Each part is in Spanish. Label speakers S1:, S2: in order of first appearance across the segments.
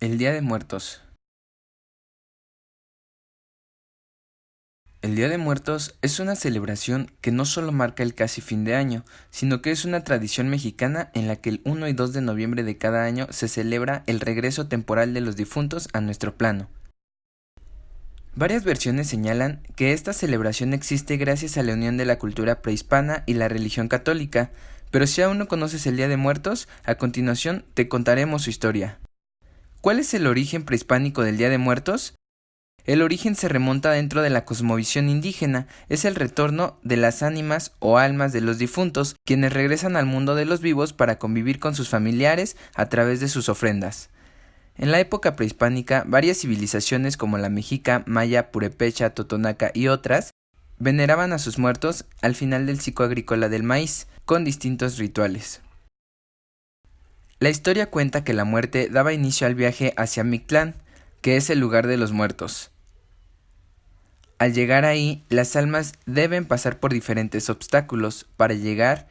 S1: El Día de Muertos. El Día de Muertos es una celebración que no solo marca el casi fin de año, sino que es una tradición mexicana en la que el 1 y 2 de noviembre de cada año se celebra el regreso temporal de los difuntos a nuestro plano. Varias versiones señalan que esta celebración existe gracias a la unión de la cultura prehispana y la religión católica, pero si aún no conoces el Día de Muertos, a continuación te contaremos su historia. ¿Cuál es el origen prehispánico del Día de Muertos? El origen se remonta dentro de la cosmovisión indígena, es el retorno de las ánimas o almas de los difuntos, quienes regresan al mundo de los vivos para convivir con sus familiares a través de sus ofrendas. En la época prehispánica, varias civilizaciones como la mexica, maya, purepecha, totonaca y otras, veneraban a sus muertos al final del ciclo agrícola del maíz, con distintos rituales. La historia cuenta que la muerte daba inicio al viaje hacia Mictlán, que es el lugar de los muertos. Al llegar ahí, las almas deben pasar por diferentes obstáculos para llegar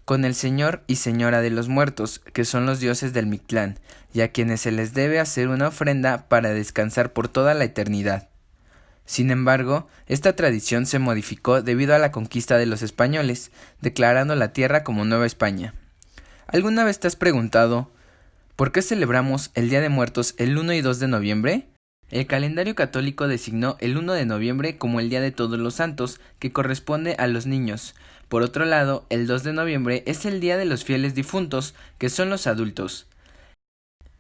S1: con el señor y señora de los muertos, que son los dioses del Mictlán, y a quienes se les debe hacer una ofrenda para descansar por toda la eternidad. Sin embargo, esta tradición se modificó debido a la conquista de los españoles, declarando la tierra como Nueva España. ¿Alguna vez te has preguntado por qué celebramos el Día de Muertos el 1 y 2 de noviembre? El calendario católico designó el 1 de noviembre como el Día de Todos los Santos, que corresponde a los niños. Por otro lado, el 2 de noviembre es el Día de los Fieles Difuntos, que son los adultos.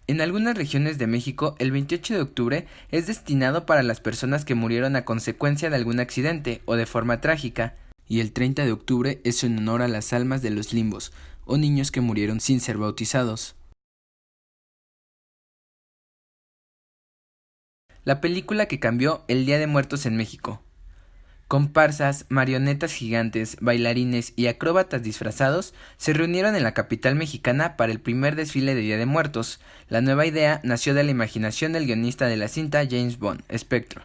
S1: En algunas regiones de México, el 28 de octubre es destinado para las personas que murieron a consecuencia de algún accidente o de forma trágica, y el 30 de octubre es en honor a las almas de los limbos, o niños que murieron sin ser bautizados. La película que cambió el Día de Muertos en México. Comparsas, marionetas gigantes, bailarines y acróbatas disfrazados se reunieron en la capital mexicana para el primer desfile de Día de Muertos. La nueva idea nació de la imaginación del guionista de la cinta James Bond, Spectre.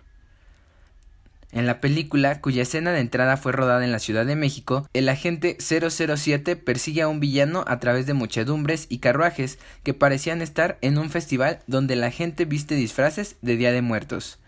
S1: En la película, cuya escena de entrada fue rodada en la Ciudad de México, el agente 007 persigue a un villano a través de muchedumbres y carruajes que parecían estar en un festival donde la gente viste disfraces de Día de Muertos.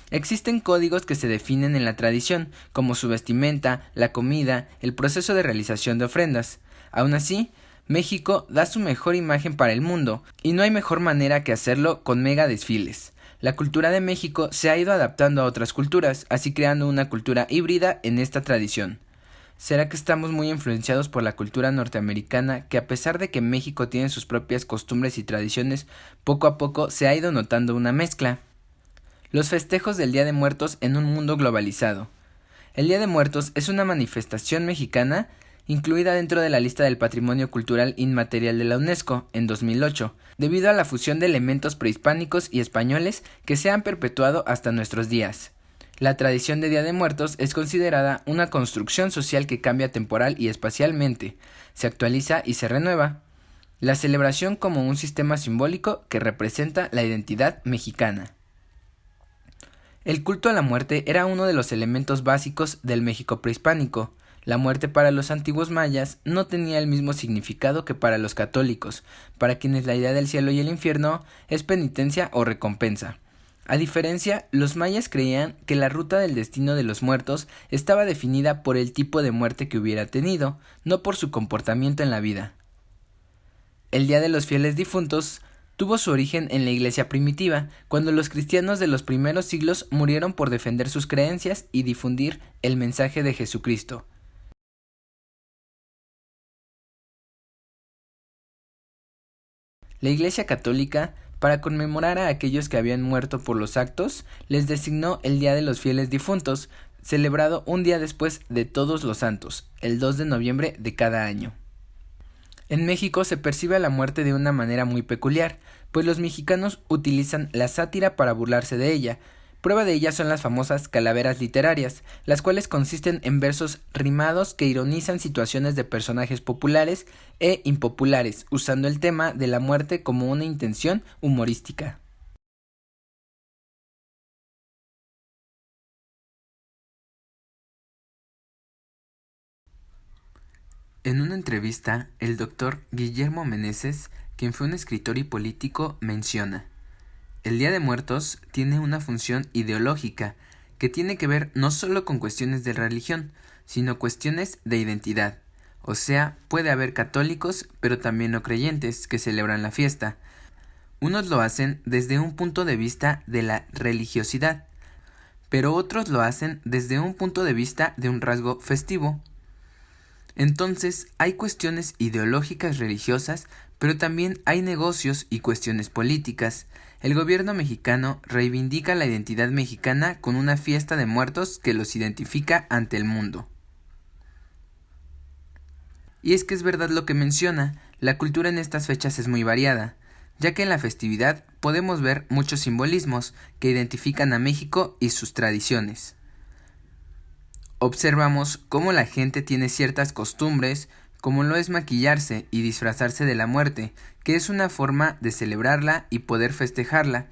S1: Existen códigos que se definen en la tradición, como su vestimenta, la comida, el proceso de realización de ofrendas. Aún así, México da su mejor imagen para el mundo, y no hay mejor manera que hacerlo con mega desfiles. La cultura de México se ha ido adaptando a otras culturas, así creando una cultura híbrida en esta tradición. ¿Será que estamos muy influenciados por la cultura norteamericana, que a pesar de que México tiene sus propias costumbres y tradiciones, poco a poco se ha ido notando una mezcla? Los festejos del Día de Muertos en un mundo globalizado. El Día de Muertos es una manifestación mexicana incluida dentro de la lista del Patrimonio Cultural Inmaterial de la UNESCO en 2008, debido a la fusión de elementos prehispánicos y españoles que se han perpetuado hasta nuestros días. La tradición de Día de Muertos es considerada una construcción social que cambia temporal y espacialmente, se actualiza y se renueva. La celebración como un sistema simbólico que representa la identidad mexicana. El culto a la muerte era uno de los elementos básicos del México prehispánico. La muerte para los antiguos mayas no tenía el mismo significado que para los católicos, para quienes la idea del cielo y el infierno es penitencia o recompensa. A diferencia, los mayas creían que la ruta del destino de los muertos estaba definida por el tipo de muerte que hubiera tenido, no por su comportamiento en la vida. El Día de los Fieles Difuntos tuvo su origen en la Iglesia primitiva, cuando los cristianos de los primeros siglos murieron por defender sus creencias y difundir el mensaje de Jesucristo. La Iglesia católica, para conmemorar a aquellos que habían muerto por los actos, les designó el Día de los Fieles Difuntos, celebrado un día después de Todos los Santos, el 2 de noviembre de cada año. En México se percibe a la muerte de una manera muy peculiar, pues los mexicanos utilizan la sátira para burlarse de ella. Prueba de ello son las famosas calaveras literarias, las cuales consisten en versos rimados que ironizan situaciones de personajes populares e impopulares, usando el tema de la muerte como una intención humorística. En una entrevista, el doctor Guillermo Meneses, quien fue un escritor y político, menciona: el Día de Muertos tiene una función ideológica que tiene que ver no solo con cuestiones de religión, sino cuestiones de identidad. O sea, puede haber católicos, pero también no creyentes, que celebran la fiesta. Unos lo hacen desde un punto de vista de la religiosidad, pero otros lo hacen desde un punto de vista de un rasgo festivo. Entonces, hay cuestiones ideológicas religiosas, pero también hay negocios y cuestiones políticas. El gobierno mexicano reivindica la identidad mexicana con una fiesta de muertos que los identifica ante el mundo. Y es que es verdad lo que menciona, la cultura en estas fechas es muy variada, ya que en la festividad podemos ver muchos simbolismos que identifican a México y sus tradiciones. Observamos cómo la gente tiene ciertas costumbres, como lo es maquillarse y disfrazarse de la muerte, que es una forma de celebrarla y poder festejarla.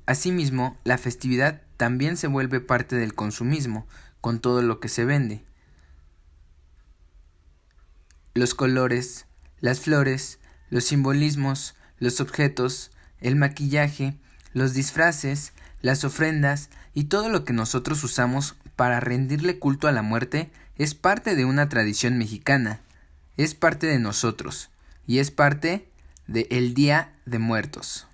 S1: Asimismo, la festividad también se vuelve parte del consumismo, con todo lo que se vende. Los colores, las flores, los simbolismos, los objetos, el maquillaje, los disfraces, las ofrendas y todo lo que nosotros usamos para rendirle culto a la muerte es parte de una tradición mexicana, es parte de nosotros y es parte de el Día de Muertos.